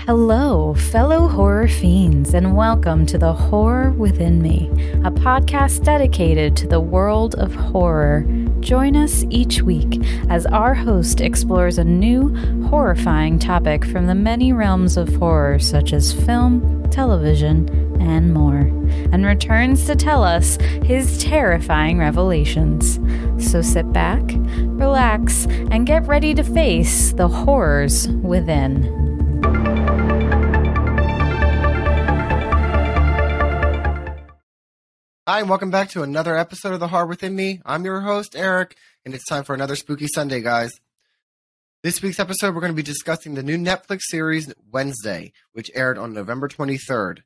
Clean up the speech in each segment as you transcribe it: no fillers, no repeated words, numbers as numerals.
Hello, fellow horror fiends, and welcome to The Horror Within Me, a podcast dedicated to the world of horror. Join us each week as our host explores a new, horrifying topic from the many realms of horror, such as film, television, and more, and returns to tell us his terrifying revelations. So sit back, relax, and get ready to face the horrors within. Hi, and welcome back to another episode of The Horror Within Me. I'm your host, Eric, and it's time for another Spooky Sunday, guys. This week's episode, we're going to be discussing the new Netflix series, Wednesday, which aired on November 23rd.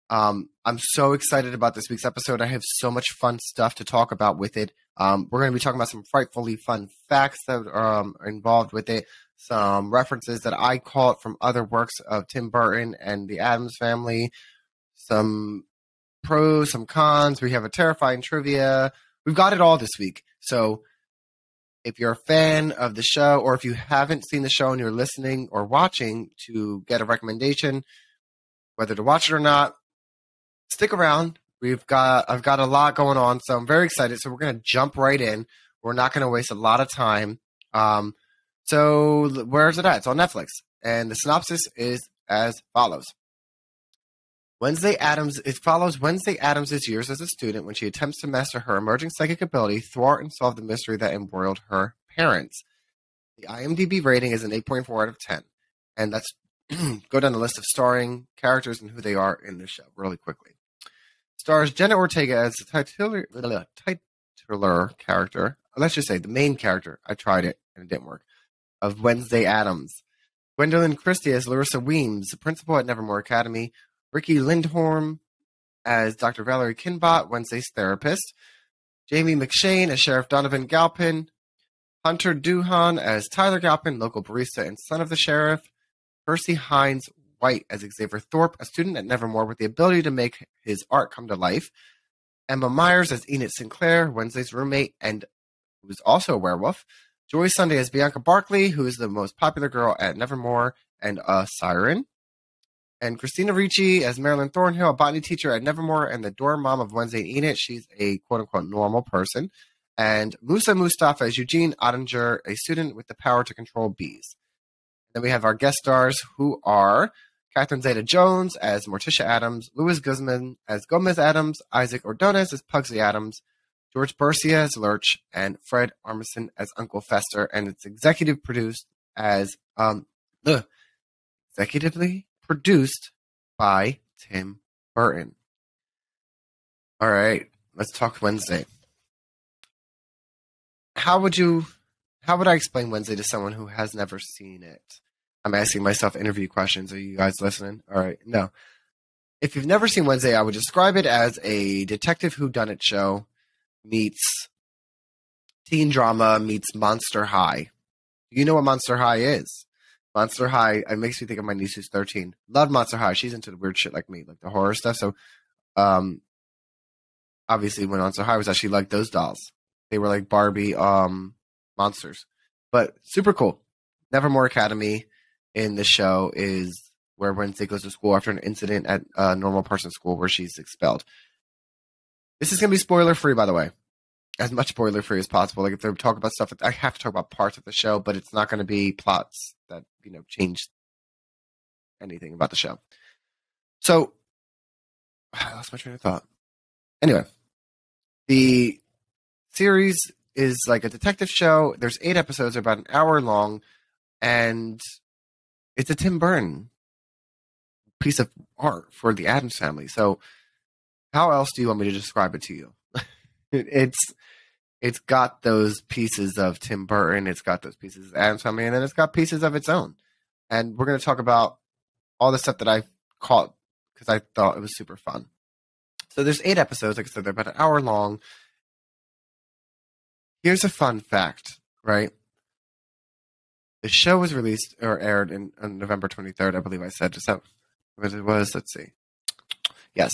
I'm so excited about this week's episode. I have so much fun stuff to talk about with it. We're going to be talking about some frightfully fun facts that are involved with it, some references that I caught from other works of Tim Burton and the Addams family, some pros, some cons. We have a terrifying trivia. We've got it all this week. So if you're a fan of the show, or if you haven't seen the show and you're listening or watching to get a recommendation, whether to watch it or not, stick around. I've got a lot going on, so I'm very excited. So we're going to jump right in. We're not going to waste a lot of time. So where is it at? It's on Netflix. And the synopsis is as follows. It follows Wednesday Addams' years as a student when she attempts to master her emerging psychic ability, thwart and solve the mystery that embroiled her parents. The IMDb rating is an 8.4 out of 10. And let's go down the list of starring characters and who they are in the show really quickly. Stars Jenna Ortega as the titular character. Let's just say the main character. I tried it and it didn't work. Of Wednesday Addams. Gwendolyn Christie as Larissa Weems, the principal at Nevermore Academy. Ricky Lindholm as Dr. Valerie Kinbot, Wednesday's therapist. Jamie McShane as Sheriff Donovan Galpin. Hunter Duhan as Tyler Galpin, local barista and son of the sheriff. Percy Hines White as Xavier Thorpe, a student at Nevermore with the ability to make his art come to life. Emma Myers as Enid Sinclair, Wednesday's roommate and who is also a werewolf. Joy Sunday as Bianca Barkley, who is the most popular girl at Nevermore and a siren. And Christina Ricci as Marilyn Thornhill, a botany teacher at Nevermore and the dorm mom of Wednesday and Enid. She's a quote-unquote normal person. And Musa Mustafa as Eugene Ottinger, a student with the power to control bees. Then we have our guest stars who are Catherine Zeta-Jones as Morticia Addams, Louis Guzman as Gomez Addams, Isaac Ordonez as Pugsley Addams, George Bercia as Lurch, and Fred Armisen as Uncle Fester. And it's executively produced by Tim Burton. All right, let's talk Wednesday. How would I explain Wednesday to someone who has never seen it? I'm asking myself interview questions. Are you guys listening? All right, no. If you've never seen Wednesday, I would describe it as a detective whodunit show meets teen drama meets Monster High. Do you know what Monster High is? Monster High, it makes me think of my niece who's 13. Love Monster High. She's into the weird shit like me, like the horror stuff. So, obviously, when Monster High was actually like those dolls. They were like Barbie monsters. But super cool. Nevermore Academy in the show is where Wednesday goes to school after an incident at a normal person school where she's expelled. This is going to be spoiler-free, by the way. As much spoiler-free as possible. Like if they talk about stuff, I have to talk about parts of the show, but it's not going to be plots that, change anything about the show. So, I lost my train of thought. Anyway, the series is like a detective show. There's 8 episodes, about an hour long, and it's a Tim Burton piece of art for the Addams family. So, how else do you want me to describe it to you? It's got those pieces of Tim Burton, it's got those pieces of Addams Family, and then it's got pieces of its own. And we're going to talk about all the stuff that I caught because I thought it was super fun. So there's 8 episodes, like I said, they're about an hour long. Here's a fun fact, right? The show was released or aired on November 23rd, I believe I said. Is that what it was? Let's see. Yes.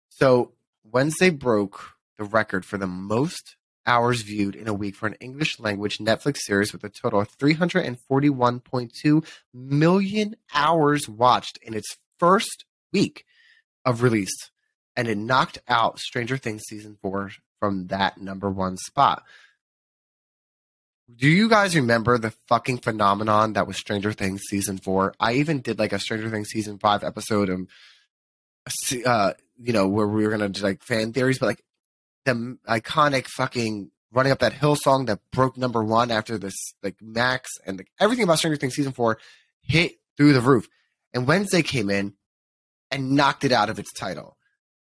So Wednesday broke the record for the most hours viewed in a week for an English language Netflix series with a total of 341.2 million hours watched in its first week of release. And it knocked out Stranger Things season 4 from that #1 spot. Do you guys remember the fucking phenomenon that was Stranger Things season 4? I even did like a Stranger Things season 5 episode of, where we were gonna do like fan theories, but like the iconic fucking running up that hill song that broke #1 after this, like Max and like, everything about Stranger Things season 4 hit through the roof. And Wednesday came in and knocked it out of its title.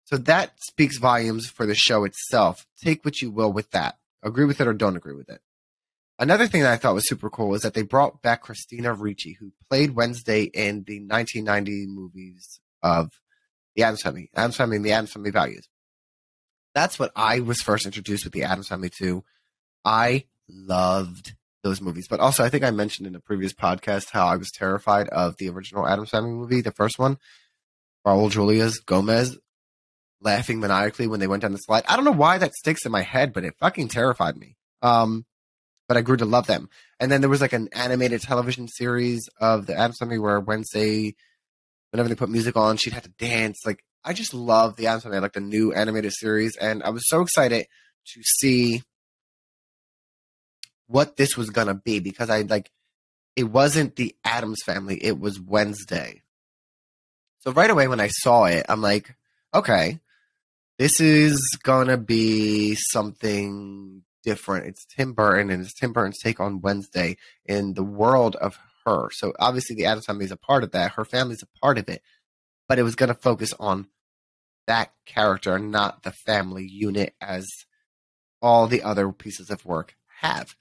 So that speaks volumes for the show itself. Take what you will with that. Agree with it or don't agree with it. Another thing that I thought was super cool is that they brought back Christina Ricci, who played Wednesday in the 1990 movies of the Addams Family, and the Addams Family Values. That's what I was first introduced with the Addams Family to. I loved those movies. But also, I think I mentioned in a previous podcast how I was terrified of the original Addams Family movie, the first one, Raul Julia's Gomez laughing maniacally when they went down the slide. I don't know why that sticks in my head, but it fucking terrified me. But I grew to love them. And then there was like an animated television series of the Addams Family where Wednesday, whenever they put music on, she'd have to dance. Like, I just love the Addams Family. I like the new animated series. And I was so excited to see what this was going to be because it wasn't the Addams Family. It was Wednesday. So right away when I saw it, I'm like, okay, this is going to be something different. It's Tim Burton, and it's Tim Burton's take on Wednesday in the world of her. So obviously the Addams Family is a part of that. Her family's a part of it. But it was going to focus on that character, not the family unit as all the other pieces of work have.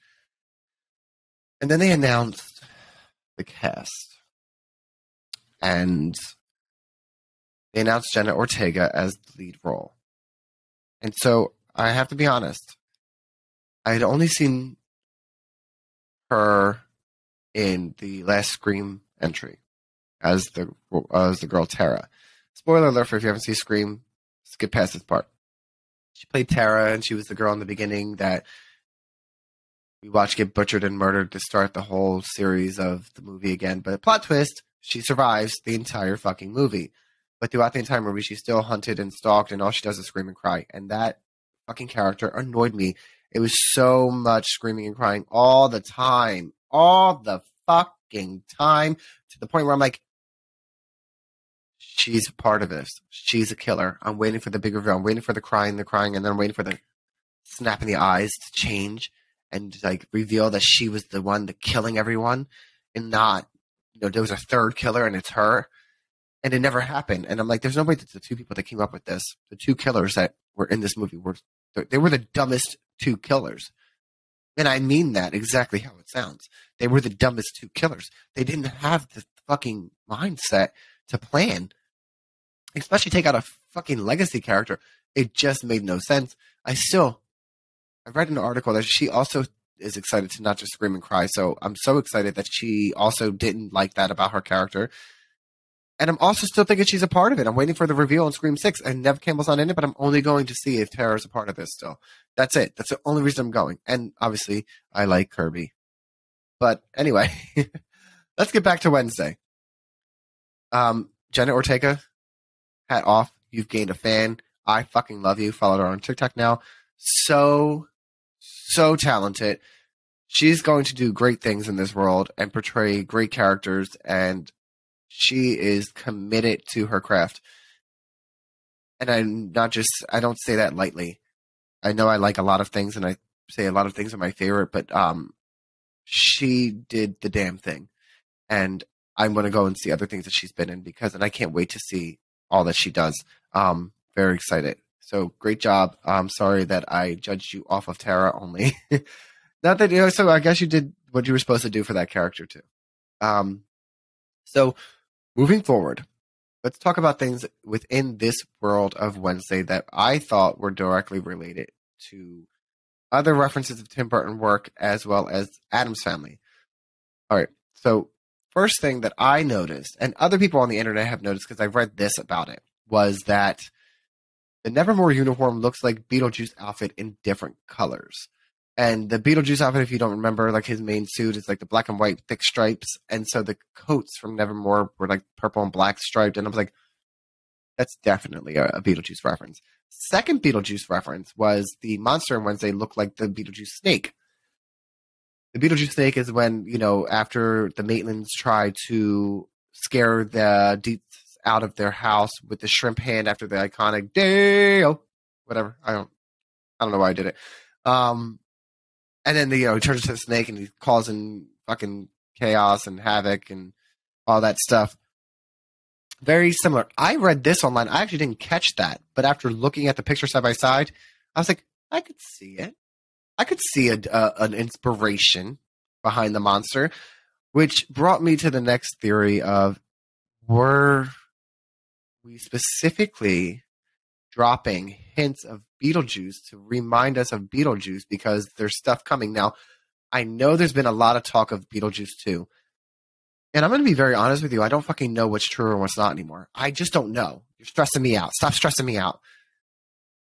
And then they announced the cast. And they announced Jenna Ortega as the lead role. And so I have to be honest, I had only seen her in the last Scream entry as the girl Tara. Spoiler alert for if you haven't seen Scream, skip past this part. She played Tara, and she was the girl in the beginning that we watched get butchered and murdered to start the whole series of the movie again. But plot twist, she survives the entire fucking movie. But throughout the entire movie, she's still hunted and stalked, and all she does is scream and cry. And that fucking character annoyed me. It was so much screaming and crying all the time. All the fucking time. To the point where I'm like, she's part of this. She's a killer. I'm waiting for the big reveal. I'm waiting for the crying, and then I'm waiting for the snap in the eyes to change and like reveal that she was the one that killing everyone and not, there was a third killer and it's her. And it never happened. And I'm like, there's no way that the two people that came up with this, the two killers that were in this movie, they were the dumbest two killers. And I mean that exactly how it sounds. They were the dumbest two killers. They didn't have the fucking mindset to plan, especially take out a fucking legacy character. It just made no sense. I read an article that she also is excited to not just scream and cry. So I'm so excited that she also didn't like that about her character. And I'm also still thinking she's a part of it. I'm waiting for the reveal in Scream 6. And Neve Campbell's not in it, but I'm only going to see if Tara's a part of this still. That's it. That's the only reason I'm going. And obviously, I like Kirby. But anyway, let's get back to Wednesday. Jenna Ortega, hat off. You've gained a fan. I fucking love you. Followed her on TikTok now. So talented. She's going to do great things in this world and portray great characters, and she is committed to her craft. And I don't say that lightly. I know I like a lot of things and I say a lot of things are my favorite, but she did the damn thing. And I'm going to go and see other things that she's been in and I can't wait to see all that she does. Very excited. So great job. I'm sorry that I judged you off of Tara only. Not that, so I guess you did what you were supposed to do for that character too. So moving forward, let's talk about things within this world of Wednesday that I thought were directly related to other references of Tim Burton work as well as Addams Family. All right. So first thing that I noticed, and other people on the internet have noticed because I've read this about it, was that The Nevermore uniform looks like Beetlejuice outfit in different colors. And the Beetlejuice outfit, if you don't remember, like his main suit is like the black and white thick stripes. And so the coats from Nevermore were like purple and black striped. And I was like, that's definitely a Beetlejuice reference. Second Beetlejuice reference was the monster on Wednesday looked like the Beetlejuice snake. The Beetlejuice snake is when, after the Maitlands try to scare the Deets out of their house with the shrimp hand after the iconic Dale, whatever. I don't know why I did it. And then he turns into a snake and he's causing fucking chaos and havoc and all that stuff. Very similar. I read this online. I actually didn't catch that, but after looking at the picture side by side, I was like, I could see it. I could see an inspiration behind the monster, which brought me to the next theory of, were we specifically dropping hints of Beetlejuice to remind us of Beetlejuice because there's stuff coming. Now, I know there's been a lot of talk of Beetlejuice 2. And I'm going to be very honest with you. I don't fucking know what's true or what's not anymore. I just don't know. You're stressing me out. Stop stressing me out.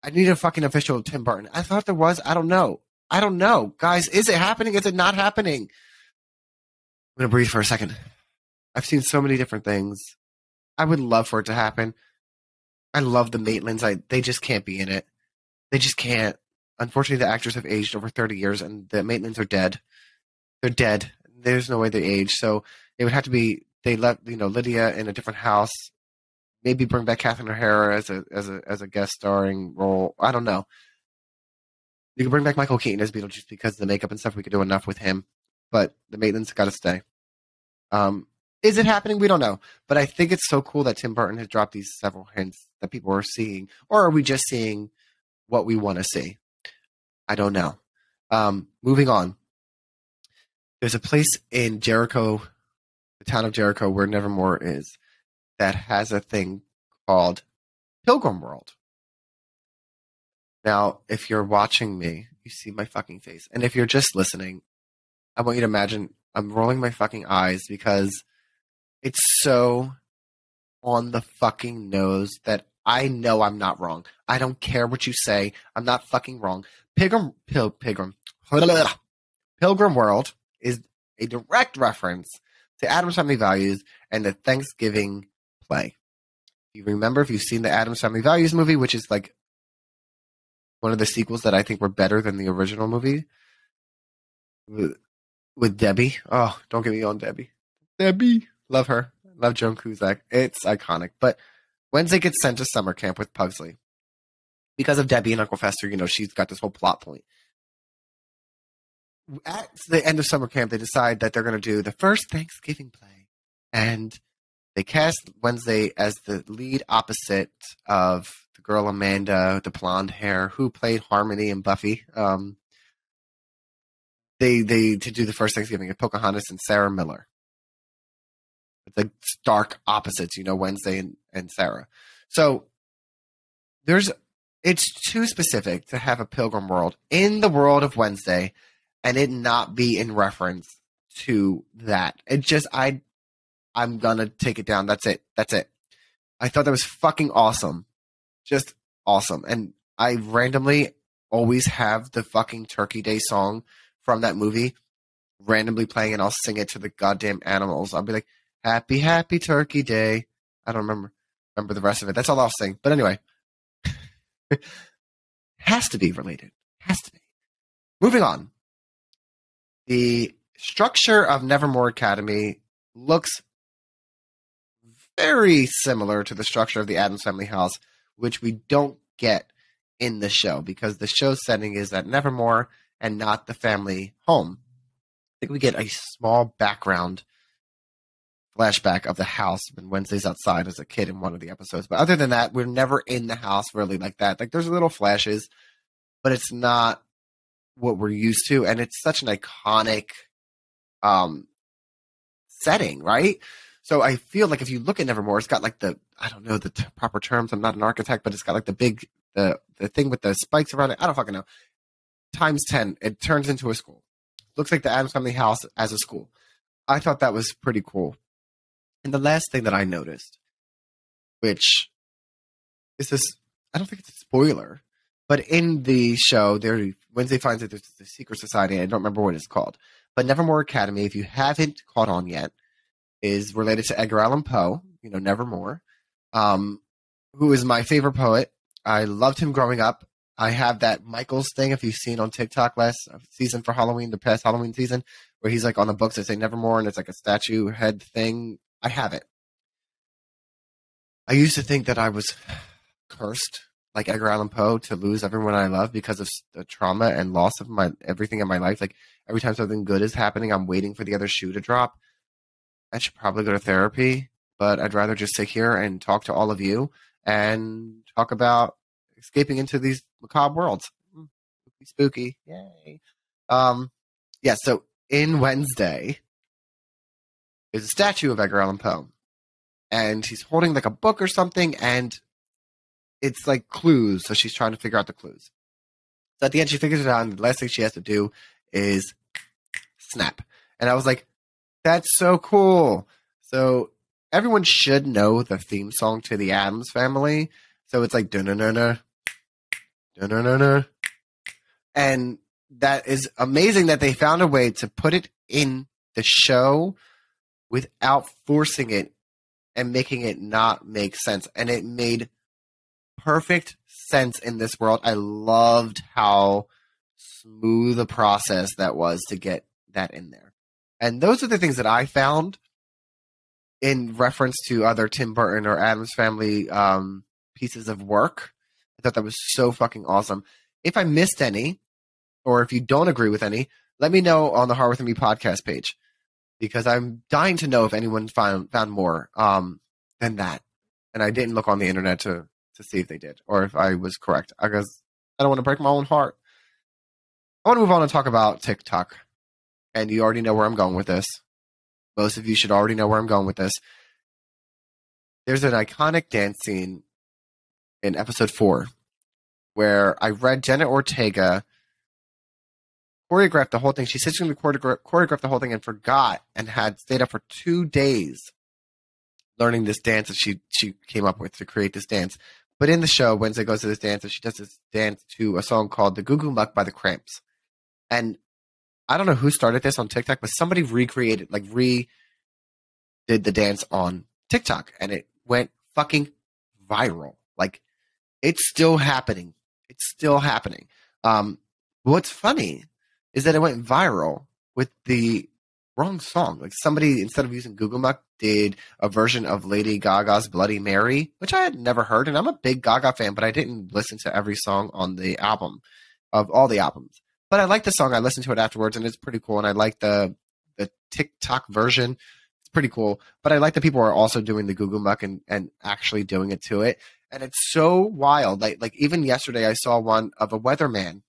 I need a fucking official Tim Burton. I thought there was. I don't know. Guys, is it happening? Is it not happening? I'm going to breathe for a second. I've seen so many different things. I would love for it to happen. I love the Maitlands. They just can't be in it. They just can't. Unfortunately, the actors have aged over 30 years, and the Maitlands are dead. They're dead. There's no way they age. So it would have to be they left Lydia in a different house. Maybe bring back Catherine O'Hara as a guest starring role. I don't know. You can bring back Michael Keaton as Beetlejuice because the makeup and stuff, we could do enough with him. But the Maitlands got to stay. Is it happening? We don't know. But I think it's so cool that Tim Burton has dropped these several hints that people are seeing. Or are we just seeing what we want to see? I don't know. Moving on. There's a place in Jericho, the town of Jericho, where Nevermore is, that has a thing called Pilgrim World. Now, if you're watching me, you see my fucking face. And if you're just listening, I want you to imagine I'm rolling my fucking eyes because it's so on the fucking nose that I know I'm not wrong. I don't care what you say. I'm not fucking wrong. Pilgrim World is a direct reference to Addams Family Values and the Thanksgiving play. You remember, if you've seen the Addams Family Values movie, which is like one of the sequels that I think were better than the original movie with Debbie. Oh, don't get me on Debbie. Debbie. Love her. Love Joan Cusack. It's iconic. But Wednesday gets sent to summer camp with Pugsley. Because of Debbie and Uncle Fester, she's got this whole plot point. At the end of summer camp, they decide that they're going to do the first Thanksgiving play. And they cast Wednesday as the lead opposite of the girl Amanda, the blonde hair, who played Harmony and Buffy. They to do the first Thanksgiving at Pocahontas and Sarah Miller. The stark opposites, Wednesday and Sarah. So it's too specific to have a Pilgrim World in the world of Wednesday and it not be in reference to that. It just, I'm gonna take it down. That's it. I thought that was fucking awesome. Just awesome. And I randomly always have the fucking Turkey Day song from that movie randomly playing, and I'll sing it to the goddamn animals. I'll be like, happy, happy Turkey Day. I don't remember the rest of it. That's all I'll sing. But anyway, has to be related. Has to be. Moving on. The structure of Nevermore Academy looks very similar to the structure of the Addams Family house, which we don't get in the show because the show setting is at Nevermore and not the family home. I think we get a small background flashback of the house when Wednesday's outside as a kid in one of the episodes. But other than that, we're never in the house really like that. Like there's little flashes, but it's not what we're used to. And it's such an iconic setting, right? So I feel like if you look at Nevermore, it's got like I don't know the proper terms. I'm not an architect, but it's got like the thing with the spikes around it. I don't fucking know. Times 10, it turns into a school. Looks like the Addams Family house as a school. I thought that was pretty cool. And the last thing that I noticed, which is this I don't think it's a spoiler, but in the show, Wednesday finds that there's a secret society. I don't remember what it's called, but Nevermore Academy, if you haven't caught on yet, is related to Edgar Allan Poe, Nevermore, who is my favorite poet. I loved him growing up. I have that Michaels thing, if you've seen on TikTok last season for Halloween, the past Halloween season, where he's like on the books that say Nevermore and it's like a statue head thing. I have it. I used to think that I was cursed, like Edgar Allan Poe, to lose everyone I love because of the trauma and loss of everything in my life. Like every time something good is happening, I'm waiting for the other shoe to drop. I should probably go to therapy, but I'd rather just sit here and talk to all of you and talk about escaping into these macabre worlds. Spooky. Yay. Yeah, so in Wednesday, there's a statue of Edgar Allan Poe. And he's holding like a book or something, and it's like clues. So she's trying to figure out the clues. So at the end, she figures it out, and the last thing she has to do is snap. And I was like, that's so cool. So everyone should know the theme song to the Addams Family. So it's like, dun-dun-dun-dun, dun-dun-dun-dun. And that is amazing that they found a way to put it in the show without forcing it and making it not make sense. And it made perfect sense in this world. I loved how smooth a process that was to get that in there. And those are the things that I found in reference to other Tim Burton or Addams Family pieces of work. I thought that was so fucking awesome. If I missed any, or if you don't agree with any, let me know on the Heart Within Me podcast page, because I'm dying to know if anyone found more than that. And I didn't look on the internet to see if they did, or if I was correct, because I don't want to break my own heart. I want to move on and talk about TikTok. And you already know where I'm going with this. Most of you should already know where I'm going with this. There's an iconic dance scene in episode 4 where I read Jenna Ortega choreographed the whole thing. She said she was going to choreograph the whole thing and forgot, and had stayed up for 2 days learning this dance that she came up with to create this dance. But in the show, Wednesday goes to this dance, and she does this dance to a song called The Goo Goo Muck by the Cramps. And I don't know who started this on TikTok, but somebody redid the dance on TikTok, and it went fucking viral. Like, it's still happening. It's still happening. What's funny is that it went viral with the wrong song. Like, somebody, instead of using Google Muck, did a version of Lady Gaga's Bloody Mary, which I had never heard, and I'm a big Gaga fan, but I didn't listen to every song on the album, of all the albums. But I like the song. I listened to it afterwards, and it's pretty cool. And I like the TikTok version. It's pretty cool. But I like that people are also doing the Goo Goo Muck and actually doing it to it. And it's so wild. Like even yesterday, I saw one of a weatherman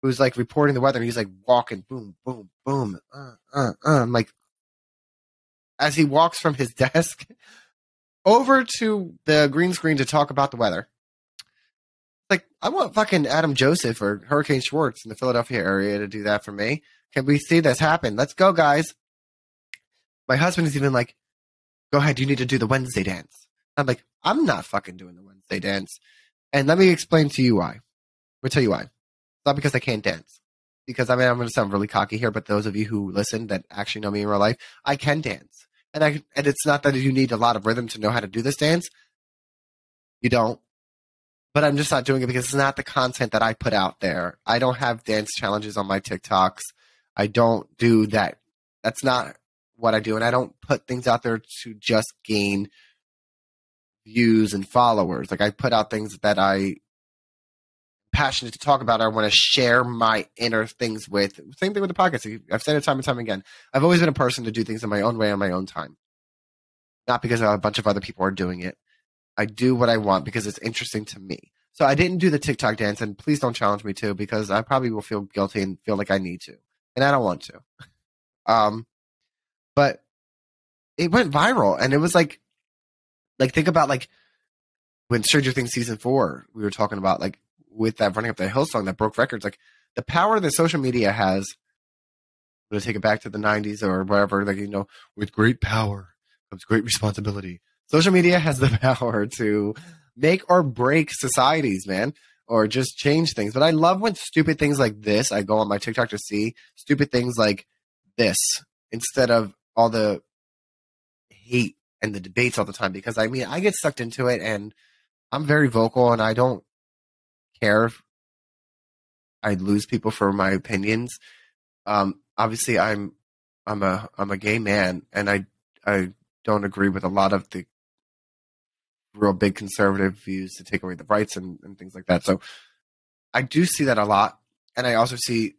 who's like reporting the weather. And he's like walking, boom, boom, boom. I'm like, as he walks from his desk over to the green screen to talk about the weather. Like, I want fucking Adam Joseph or Hurricane Schwartz in the Philadelphia area to do that for me. Can we see this happen? Let's go, guys. My husband is even like, go ahead, you need to do the Wednesday dance. I'm like, I'm not fucking doing the Wednesday dance. And let me explain to you why. Let me tell you why. It's not because I can't dance. Because, I mean, I'm going to sound really cocky here, but those of you who listen that actually know me in real life, I can dance. And it's not that you need a lot of rhythm to know how to do this dance. You don't. But I'm just not doing it because it's not the content that I put out there. I don't have dance challenges on my TikToks. I don't do that. That's not what I do. And I don't put things out there to just gain views and followers. Like, I put out things that I'm passionate to talk about. I want to share my inner things with. Same thing with the podcast. I've said it time and time again. I've always been a person to do things in my own way on my own time. Not because a bunch of other people are doing it. I do what I want because it's interesting to me. So I didn't do the TikTok dance, and please don't challenge me to, because I probably will feel guilty and feel like I need to, and I don't want to. But it went viral, and it was like think about like when Stranger Things season 4, we were talking about like with that Running Up the Hill song that broke records, like the power that social media has. I'm going to take it back to the 90s or whatever, like, with great power comes great responsibility. Social media has the power to make or break societies, man, or just change things. But I love when stupid things like this, I go on my TikTok to see stupid things like this instead of all the hate and the debates all the time. Because I mean, I get sucked into it and I'm very vocal and I don't care if I lose people for my opinions. Obviously, I'm a gay man and I don't agree with a lot of the real big conservative views to take away the rights and things like that. So I do see that a lot. And I also see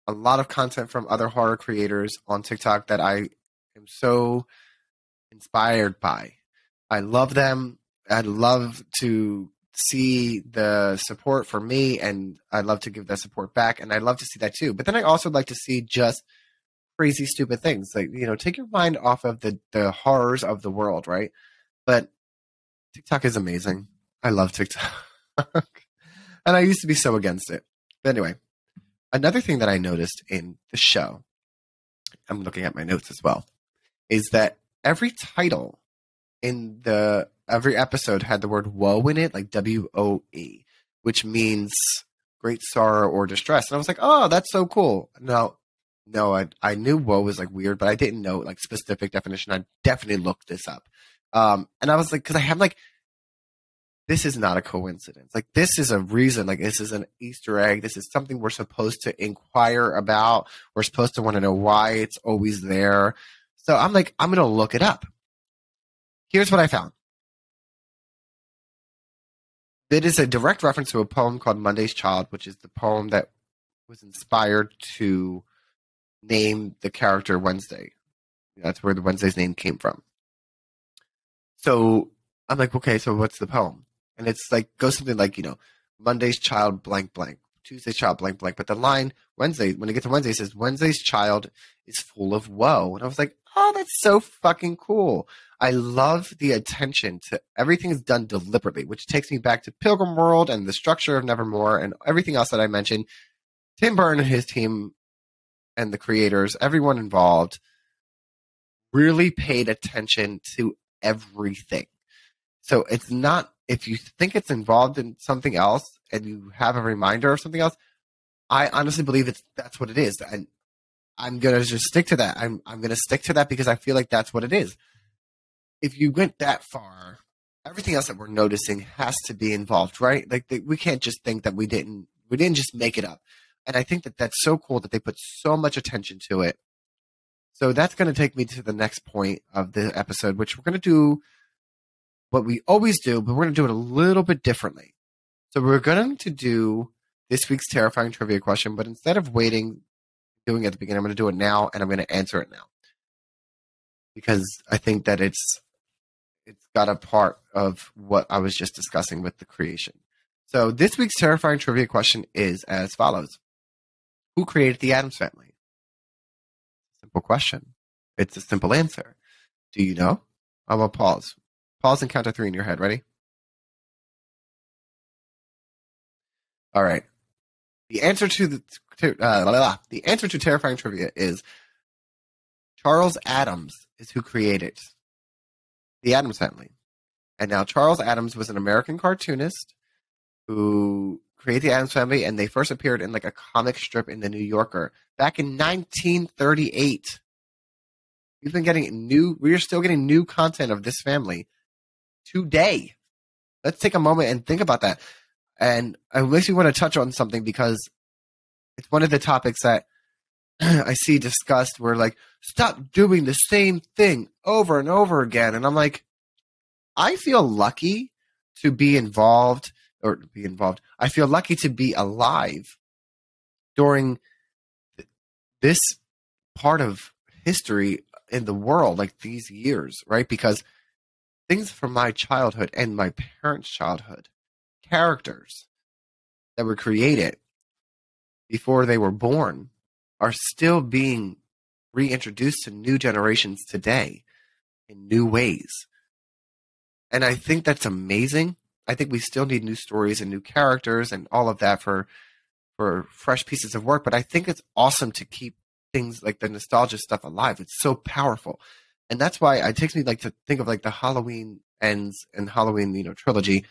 a lot of content from other horror creators on TikTok that I am so inspired by. I love them. I'd love to see the support for me and I love to give that support back. And I love to see that too. But then I also like to see just crazy, stupid things. Like, you know, take your mind off of the horrors of the world, right? But TikTok is amazing. I love TikTok. And I used to be so against it. But anyway, another thing that I noticed in the show, I'm looking at my notes as well, is that every title in every episode had the word woe in it, like WOE, which means great sorrow or distress. And I was like, oh, that's so cool. No, I knew woe was like weird, but I didn't know like specific definition. I definitely looked this up. And I was like, because I have like, this is not a coincidence. Like, this is a reason. Like, this is an Easter egg. This is something we're supposed to inquire about. We're supposed to want to know why it's always there. So I'm like, I'm going to look it up. Here's what I found. It is a direct reference to a poem called Monday's Child, which is the poem that was inspired to name the character Wednesday. That's where the Wednesday's name came from. So I'm like, okay, so what's the poem? And it's like, goes something like, you know, Monday's child blank blank, Tuesday's child blank blank. But the line Wednesday, when you get to Wednesday, it says Wednesday's child is full of woe. And I was like, oh, that's so fucking cool. I love the attention to everything is done deliberately, which takes me back to Pilgrim World and the structure of Nevermore and everything else that I mentioned. Tim Burton and his team and the creators, everyone involved, really paid attention to everything. So it's not, if you think it's involved in something else and you have a reminder of something else, I honestly believe that's what it is. And I'm going to just stick to that. I'm going to stick to that because I feel like that's what it is. If you went that far, everything else that we're noticing has to be involved, right? Like we can't just think that we didn't just make it up. And I think that that's so cool that they put so much attention to it. So that's going to take me to the next point of the episode, which we're going to do what we always do, but we're going to do it a little bit differently. So we're going to do this week's terrifying trivia question, but instead of doing it at the beginning, I'm going to do it now, and I'm going to answer it now. Because I think that it's got a part of what I was just discussing with the creation. So this week's terrifying trivia question is as follows. Who created the Addams family? Simple question. It's a simple answer. Do you know? I'm going to pause. Pause and count to 3 in your head. Ready? All right. The answer to terrifying trivia is Charles Addams is who created the Addams family. And now Charles Addams was an American cartoonist who created the Addams family, and they first appeared in like a comic strip in the New Yorker back in 1938. We are still getting new content of this family today. Let's take a moment and think about that. And it makes me want to touch on something because it's one of the topics that I see discussed where like, stop doing the same thing over and over again. And I'm like, I feel lucky to be involved. I feel lucky to be alive during this part of history in the world, like these years, right? Because things from my childhood and my parents' childhood, characters that were created before they were born, are still being reintroduced to new generations today in new ways. And I think that's amazing. I think we still need new stories and new characters and all of that for fresh pieces of work. But I think it's awesome to keep things like the nostalgia stuff alive. It's so powerful. And that's why it takes me like to think of like the Halloween ends and Halloween, trilogy.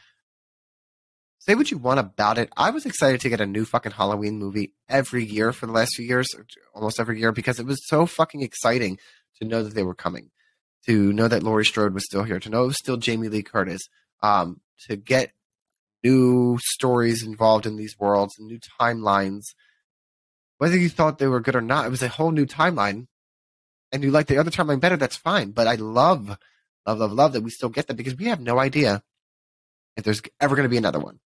Say what you want about it. I was excited to get a new fucking Halloween movie every year for the last few years, almost every year, because it was so fucking exciting to know that they were coming, to know that Laurie Strode was still here, to know it was still Jamie Lee Curtis, to get new stories involved in these worlds, new timelines. Whether you thought they were good or not, it was a whole new timeline. And you like the other timeline better, that's fine. But I love that we still get that because we have no idea if there's ever going to be another one.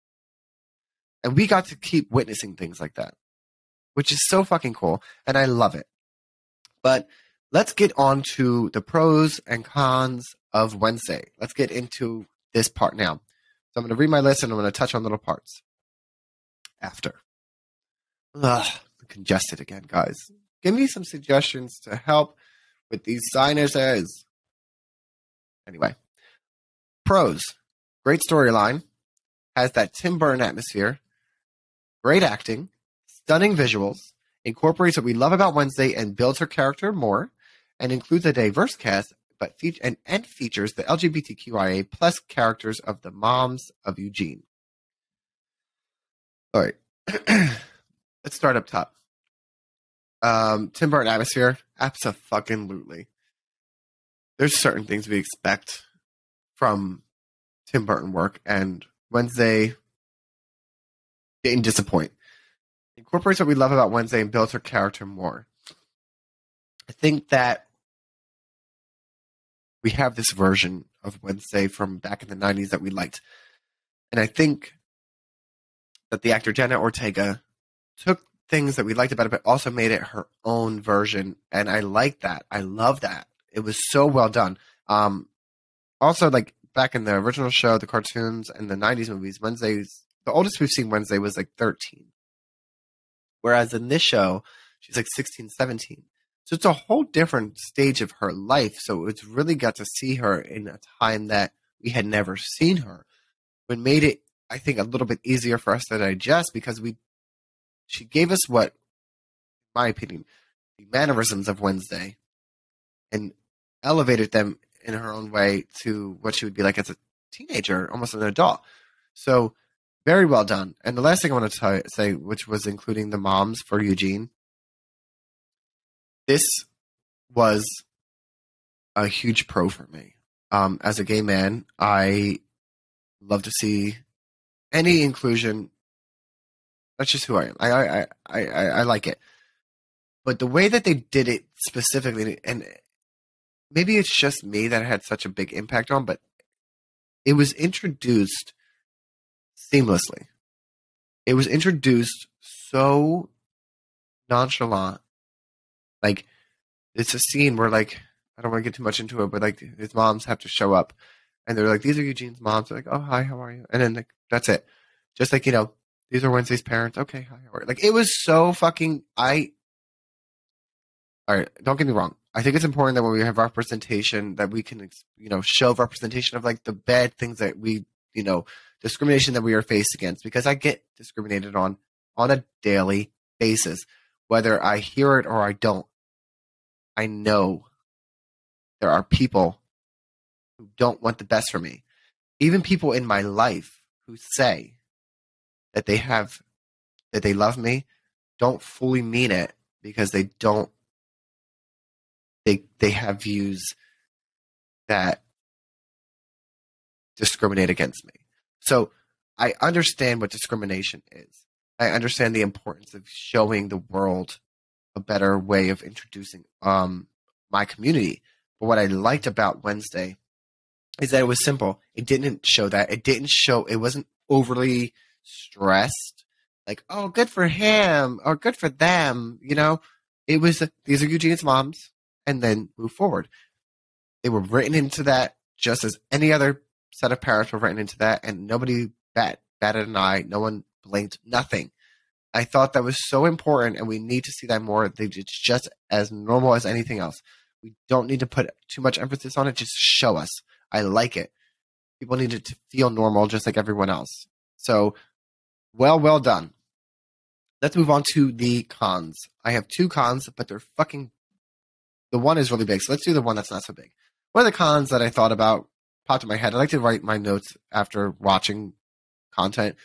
And we got to keep witnessing things like that, which is so fucking cool. And I love it. But let's get on to the pros and cons of Wednesday. Let's get into this part now. So I'm going to read my list and I'm going to touch on little parts after. Ugh, I'm congested again, guys. Give me some suggestions to help with these sinuses. Anyway, pros. Great storyline. Has that Tim Burton atmosphere. Great acting. Stunning visuals. Incorporates what we love about Wednesday and builds her character more. And includes a diverse cast, but features the LGBTQIA plus characters of the moms of Eugene. All right. Let's start up top. Tim Burton atmosphere. Abso-fucking-lutely. There's certain things we expect from Tim Burton work, and Wednesday didn't disappoint. Incorporates what we love about Wednesday and builds her character more. I think that we have this version of Wednesday from back in the 90s that we liked. And I think that the actor Jenna Ortega took things that we liked about it, but also made it her own version. And I like that. I love that. It was so well done. Also, like back in the original show, the cartoons and the 90s movies, the oldest we've seen Wednesday was like 13. Whereas in this show, she's like 16, 17. So it's a whole different stage of her life. So it's really got to see her in a time that we had never seen her. It made it, I think, a little bit easier for us to digest because she gave us what, in my opinion, the mannerisms of Wednesday and elevated them in her own way to what she would be like as a teenager, almost an adult. So very well done. And the last thing I want to say, which was including the moms for Eugene, this was a huge pro for me. As a gay man, I love to see any inclusion. That's just who I am. I like it. But the way that they did it specifically, and maybe it's just me that it had such a big impact on, but it was introduced seamlessly. It was introduced so nonchalant. Like, it's a scene where, like, I don't want to get too much into it, but, like, his moms have to show up. And they're like, these are Eugene's moms. They're like, oh, hi, how are you? And then, like, that's it. Just like, these are Wednesday's parents. Okay, hi, how are you? Like, it was so fucking, all right, don't get me wrong. I think it's important that when we have representation, that we can, show representation of, like, the bad things that we, discrimination that we are faced against. Because I get discriminated on a daily basis. Whether I hear it or I don't, I know there are people who don't want the best for me. Even people in my life who say that they love me, don't fully mean it because they have views that discriminate against me. So I understand what discrimination is. I understand the importance of showing the world a better way of introducing my community. But what I liked about Wednesday is that it was simple. It didn't show that. It wasn't overly stressed. Like, oh, good for him or good for them. It was, these are Eugene's moms, and then move forward. They were written into that just as any other set of parents were written into that, and nobody batted an eye. No one blinked, nothing. I thought that was so important, and we need to see that more. It's just as normal as anything else. We don't need to put too much emphasis on it. Just show us. I like it. People need it to feel normal, just like everyone else. So, well done. Let's move on to the cons. I have two cons, but they're fucking... The one is really big, so let's do the one that's not so big. One of the cons that I thought about popped in my head. I like to write my notes after watching content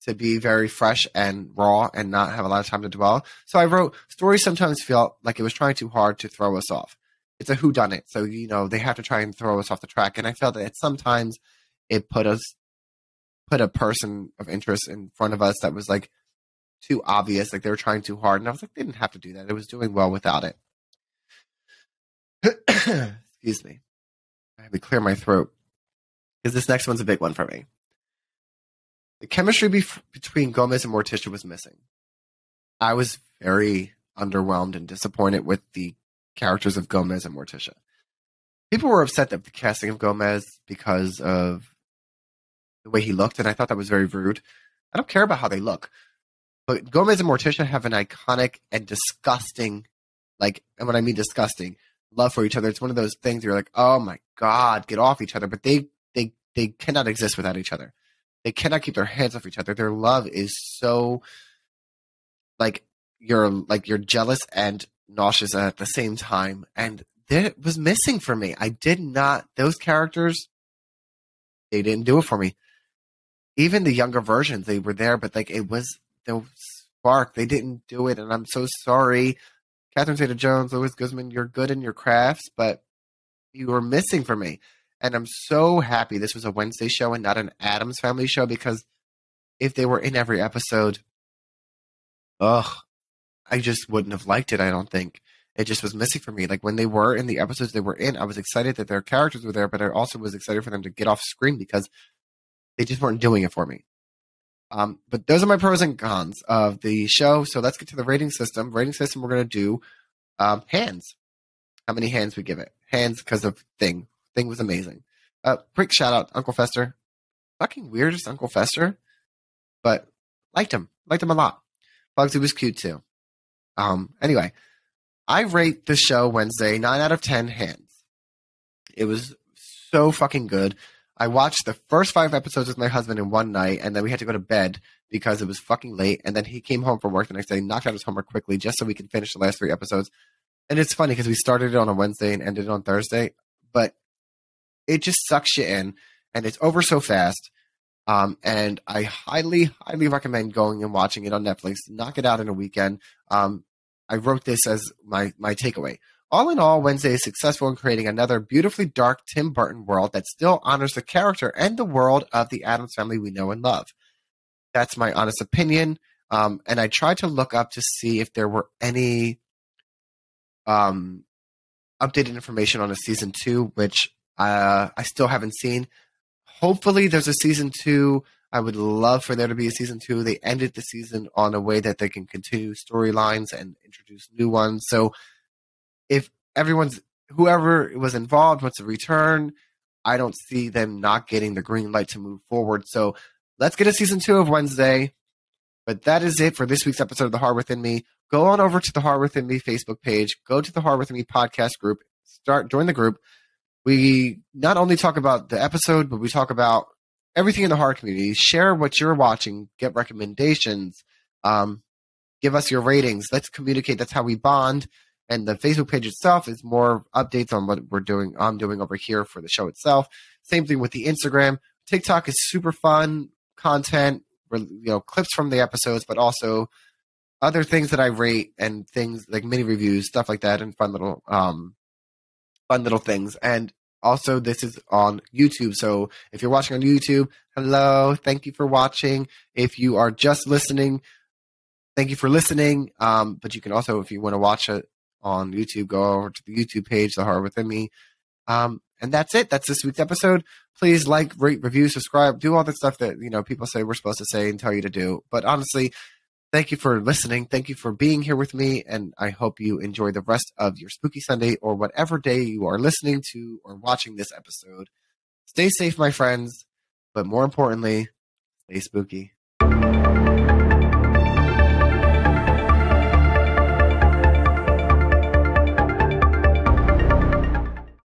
to be very fresh and raw and not have a lot of time to dwell. So I wrote, stories sometimes felt like it was trying too hard to throw us off. It's a whodunit. So, they have to try and throw us off the track. And I felt that sometimes it put a person of interest in front of us that was like too obvious, like they were trying too hard. And I was like, they didn't have to do that. It was doing well without it. Excuse me. I had to clear my throat because this next one's a big one for me. The chemistry between Gomez and Morticia was missing. I was very underwhelmed and disappointed with the characters of Gomez and Morticia. People were upset at the casting of Gomez because of the way he looked, and I thought that was very rude. I don't care about how they look. But Gomez and Morticia have an iconic and disgusting, and when I mean disgusting, love for each other. It's one of those things you're like, oh my God, get off each other. But they cannot exist without each other. They cannot keep their hands off each other. Their love is so you're jealous and nauseous at the same time. And that was missing for me. Those characters, they didn't do it for me. Even the younger versions, they were there, but it was the spark. They didn't do it. And I'm so sorry. Catherine Zeta-Jones, Louis Guzman, you're good in your crafts, but you were missing for me. And I'm so happy this was a Wednesday show and not an Addams Family show, because if they were in every episode, I just wouldn't have liked it, I don't think. It just was missing for me. When they were in the episodes they were in, I was excited that their characters were there, but I also was excited for them to get off screen because they just weren't doing it for me. But those are my pros and cons of the show. So let's get to the rating system. Rating system, we're going to do hands. How many hands we give it? Hands because of Thing. Thing was amazing. Quick shout out, Uncle Fester. Fucking weirdest Uncle Fester, but liked him. Liked him a lot. Bugsy was cute too. Anyway, I rate the show Wednesday 9 out of 10 hands. It was so fucking good. I watched the first 5 episodes with my husband in one night, and then we had to go to bed because it was fucking late. And then he came home from work the next day, knocked out his homework quickly just so we could finish the last 3 episodes. And it's funny because we started it on a Wednesday and ended it on Thursday, but it just sucks you in, and it's over so fast. And I highly, highly recommend going and watching it on Netflix. Knock it out in a weekend. I wrote this as my takeaway. All in all, Wednesday is successful in creating another beautifully dark Tim Burton world that still honors the character and the world of the Addams Family we know and love. That's my honest opinion. And I tried to look up to see if there were any updated information on a season 2, which I still haven't seen. Hopefully there's a season 2. I would love for there to be a season 2. They ended the season on a way that they can continue storylines and introduce new ones. So if whoever was involved wants to return, I don't see them not getting the green light to move forward. So let's get a season 2 of Wednesday. But that is it for this week's episode of The Horror Within Me. Go on over to the Horror Within Me Facebook page. Go to the Horror Within Me podcast group. Join the group. We not only talk about the episode, but we talk about everything in the horror community. Share what you're watching. Get recommendations. Give us your ratings. Let's communicate. That's how we bond. And the Facebook page itself is more updates on what I'm doing over here for the show itself. Same thing with the Instagram. TikTok is super fun content, clips from the episodes, but also other things that I rate and things like mini reviews, stuff like that, and fun little things. And also this is on YouTube. So if you're watching on YouTube, hello, thank you for watching. If you are just listening, thank you for listening. But you can also, if you want to watch it on YouTube, go over to the YouTube page, The Horror Within Me. And that's it. That's this week's episode. Please like, rate, review, subscribe, do all the stuff that, people say we're supposed to say and tell you to do. But honestly, thank you for listening. Thank you for being here with me. And I hope you enjoy the rest of your spooky Sunday or whatever day you are listening to or watching this episode. Stay safe, my friends. But more importantly, stay spooky.